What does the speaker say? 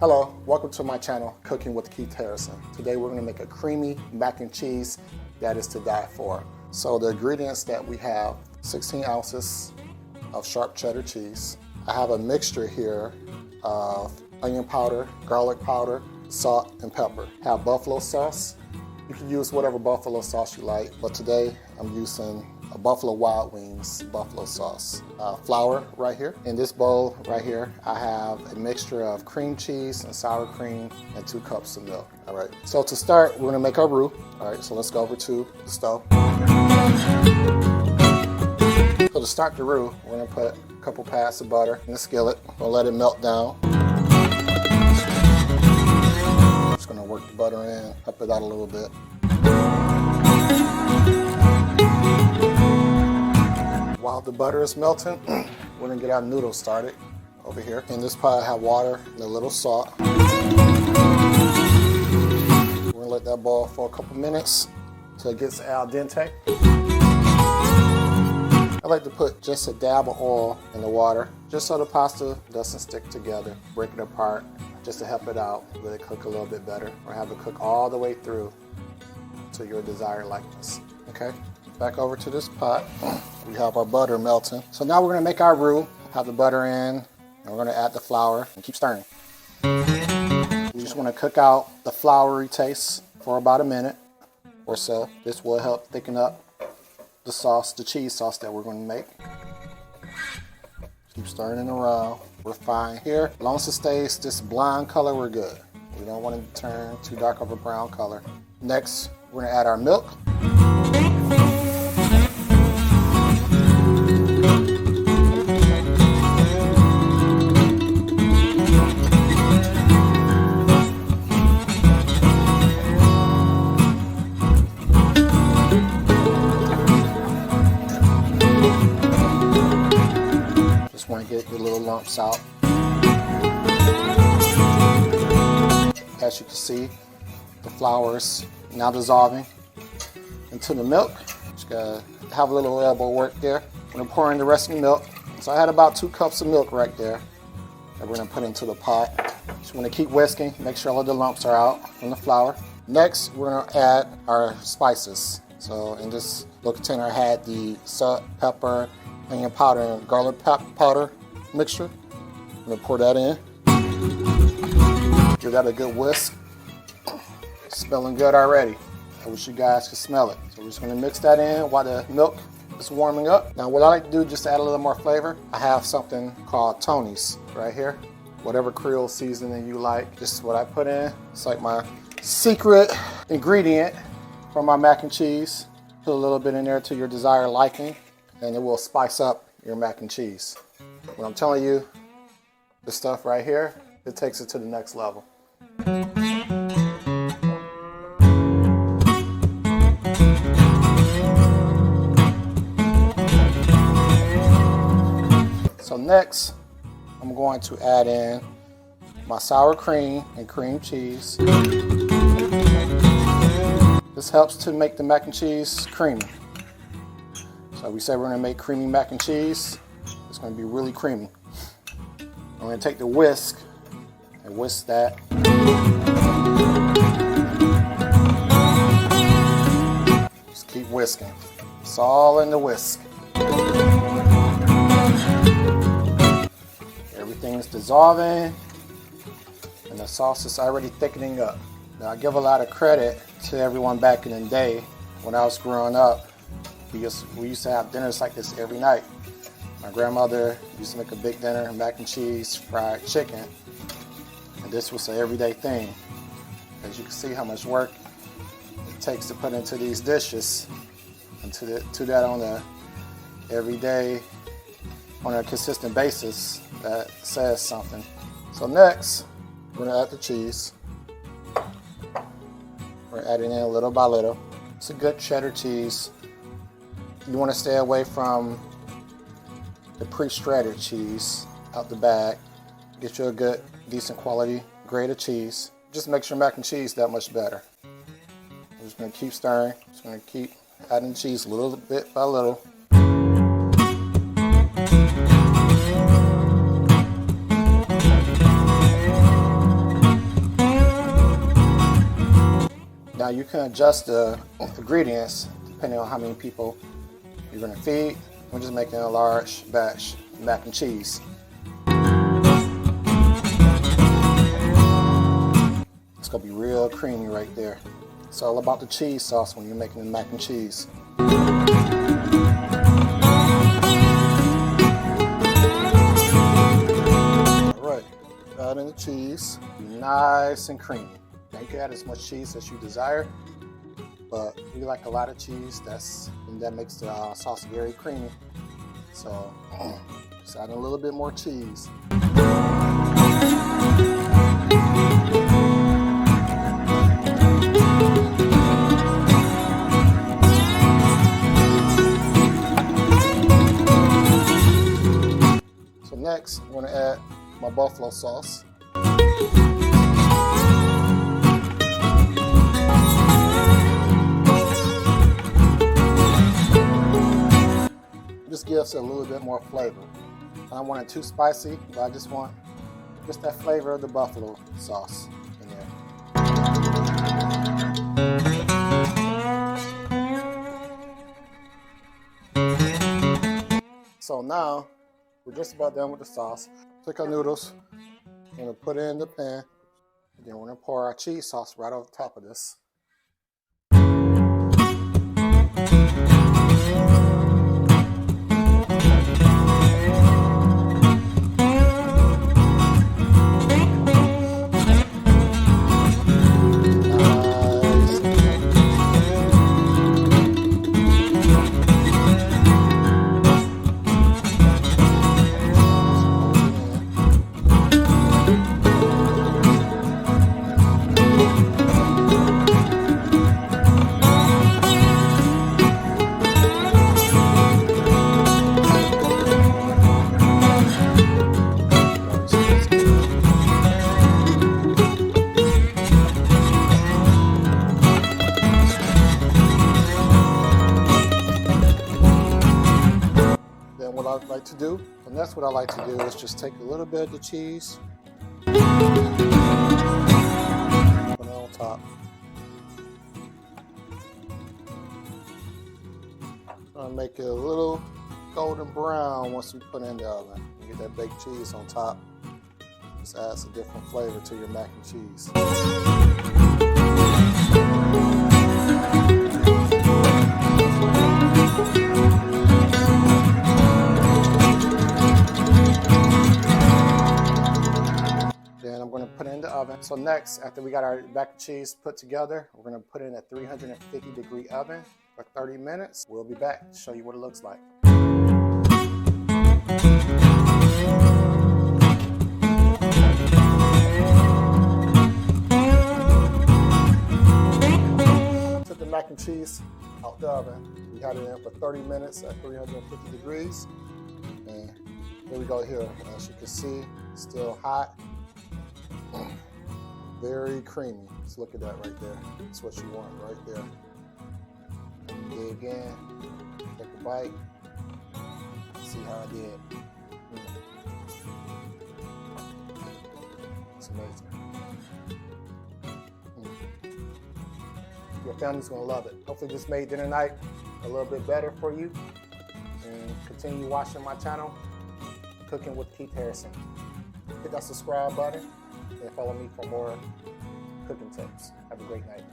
Hello, welcome to my channel, Cooking with Keith Harrison. Today we're going to make a creamy mac and cheese that is to die for. So the ingredients that we have, 16 ounces of sharp cheddar cheese. I have a mixture here of onion powder, garlic powder, salt, and pepper. I have buffalo sauce. You can use whatever buffalo sauce you like, but today I'm using a Buffalo Wild Wings buffalo sauce. Flour right here. In this bowl right here, I have a mixture of cream cheese and sour cream and 2 cups of milk. All right, so to start, we're gonna make our roux. All right, so let's go over to the stove. So to start the roux, we're gonna put a couple pads of butter in the skillet. We'll let it melt down. Just gonna work the butter in, help it out a little bit. While the butter is melting, we're gonna get our noodles started over here. In this pot I have water and a little salt. We're gonna let that boil for a couple minutes till it gets al dente. I like to put just a dab of oil in the water, just so the pasta doesn't stick together. Break it apart, just to help it out, let it cook a little bit better, or have it cook all the way through to your desired likeness. Okay? Back over to this pot. We have our butter melting. So now we're gonna make our roux, have the butter in, and we're gonna add the flour and keep stirring. We just wanna cook out the floury taste for about a minute or so. This will help thicken up the sauce, the cheese sauce that we're gonna make. Keep stirring it around. We're fine here. As long as it stays this blonde color, we're good. We don't want it to turn too dark of a brown color. Next, we're gonna add our milk. Want to get the little lumps out. As you can see, the flour is now dissolving into the milk. Just gotta have a little elbow work there. I'm gonna pour in the rest of the milk. So I had about 2 cups of milk right there that we're gonna put into the pot. Just want to keep whisking, make sure all the lumps are out from the flour. Next, we're gonna add our spices. So in this little container, I had the salt, pepper, onion powder, and garlic powder mixture. I'm gonna pour that in. Give that a good whisk. It's smelling good already. I wish you guys could smell it. So we're just gonna mix that in while the milk is warming up. Now what I like to do just to add a little more flavor, I have something called Tony's right here. Whatever Creole seasoning you like, this is what I put in. It's like my secret ingredient for my mac and cheese. Put a little bit in there to your desired liking, and it will spice up your mac and cheese. When I'm telling you, this stuff right here, it takes it to the next level. So next, I'm going to add in my sour cream and cream cheese. This helps to make the mac and cheese creamy. So we say we're gonna make creamy mac and cheese. It's gonna be really creamy. I'm gonna take the whisk and whisk that. Just keep whisking. It's all in the whisk. Everything is dissolving and the sauce is already thickening up. Now I give a lot of credit to everyone back in the day when I was growing up. We used to have dinners like this every night. My grandmother used to make a big dinner, mac and cheese, fried chicken, and this was an everyday thing. As you can see how much work it takes to put into these dishes, and to that on a everyday, on a consistent basis, that says something. So next, we're gonna add the cheese. We're adding in little by little. It's a good cheddar cheese. You want to stay away from the pre-shredded cheese out the bag. Get you a good, decent quality grade of cheese. Just makes your mac and cheese that much better. I'm just going to keep stirring. Just going to keep adding cheese a little bit by little. Now you can adjust the ingredients depending on how many people you're going to feed. We're just making a large batch mac and cheese. It's going to be real creamy right there. It's all about the cheese sauce when you're making the mac and cheese. Alright, add in the cheese. Be nice and creamy. Now you can add as much cheese as you desire, but we like a lot of cheese. That makes the sauce very creamy. So just add a little bit more cheese. So next, I'm going to add my buffalo sauce. Just gives it a little bit more flavor. I don't want it too spicy, but I just want just that flavor of the buffalo sauce in there. So now we're just about done with the sauce. Take our noodles, we're gonna put it in the pan, and then we're gonna pour our cheese sauce right over the top of this. What I like to do, and that's what I like to do, is just take a little bit of the cheese, put it on top. I'll make it a little golden brown once we put it in the oven. You get that baked cheese on top. This adds a different flavor to your mac and cheese. Then I'm going to put it in the oven. So next, after we got our mac and cheese put together, we're going to put it in a 350-degree oven for 30 minutes. We'll be back to show you what it looks like. Took the mac and cheese out the oven. We had it in for 30 minutes at 350 degrees. And here we go here. As you can see, it's still hot. Very creamy. Let's look at that right there. That's what you want right there. Dig in, take a bite, see how I did. It's amazing. Your family's gonna love it. Hopefully this made dinner night a little bit better for you. And continue watching my channel, Cooking with Keith Harrison. Hit that subscribe button and follow me for more cooking tips. Have a great night.